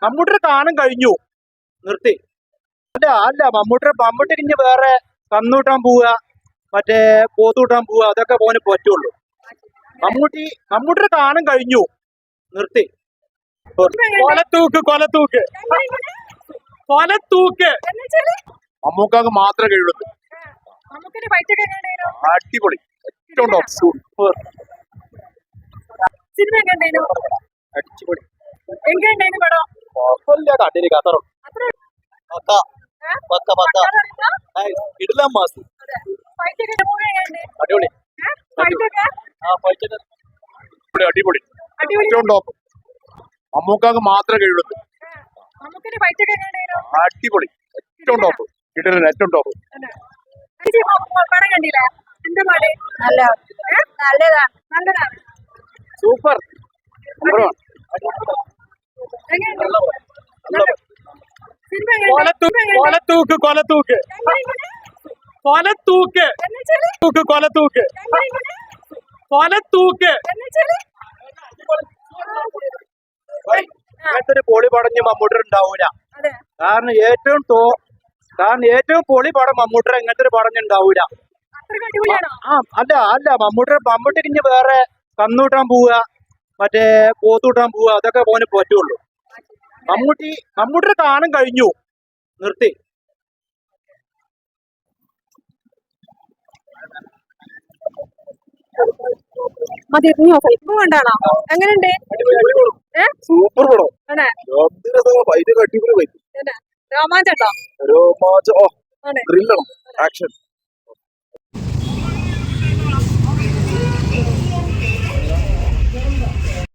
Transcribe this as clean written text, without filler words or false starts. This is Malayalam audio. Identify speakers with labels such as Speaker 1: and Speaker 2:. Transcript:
Speaker 1: മമ്മൂട്ടിയുടെ കാലം കഴിഞ്ഞു, നിർത്തി. അല്ല മമ്മൂട്ടിക്ക് ഇനി വേറെ കന്നൂട്ടാൻ പോവുക, മറ്റേ പോത്തൂട്ടാൻ പോവുക, അതൊക്കെ പോകാൻ പറ്റുള്ളൂ. മമ്മൂട്ടിയുടെ കാലം കഴിഞ്ഞു, നിർത്തി. കൊലത്തൂക്ക് മമ്മൂക്കാക്ക് മാത്രമേ കഴിയുള്ളൂ. അടിപൊളി, ഏറ്റവും ടോപ്പ്, സൂപ്പർ. അടിപൊളി, കണ്ടിരി കത്തറോ ഇടലാം മാസം അടിപൊളി. അടിപൊളി, ഏറ്റവും ടോപ്പ്. മമ്മൂക്കാക്ക് മാത്രമേ കഴിയുള്ളൂ. അടിപൊളി, ഏറ്റവും ടോപ്പ്. കിട്ടലിന് ഏറ്റവും ടോപ്പ്. സൂപ്പർ. അങ്ങനത്തെ പൊളി പടഞ്ഞ് മമ്മൂട്ടി ഉണ്ടാവൂല. കാരണം ഏറ്റവും പൊളി പടം മമ്മൂട്ടി എങ്ങനത്തെ ഒരു പടഞ്ഞുണ്ടാവൂല. അല്ല മമ്മൂട്ടിക്ക് ഇനി വേറെ കന്നൂട്ടാൻ പോവുക, മറ്റേ പോത്തൂട്ടാൻ പോവുക, അതൊക്കെ പോകാൻ പറ്റുള്ളൂ. മമ്മൂട്ടിയുടെ കാലം കഴിഞ്ഞു, നിർത്തി.
Speaker 2: എങ്ങനെയുണ്ട്?
Speaker 1: സൂപ്പർ പടം,
Speaker 2: രോമാഞ്ചോ?
Speaker 1: ആക്ഷൻ.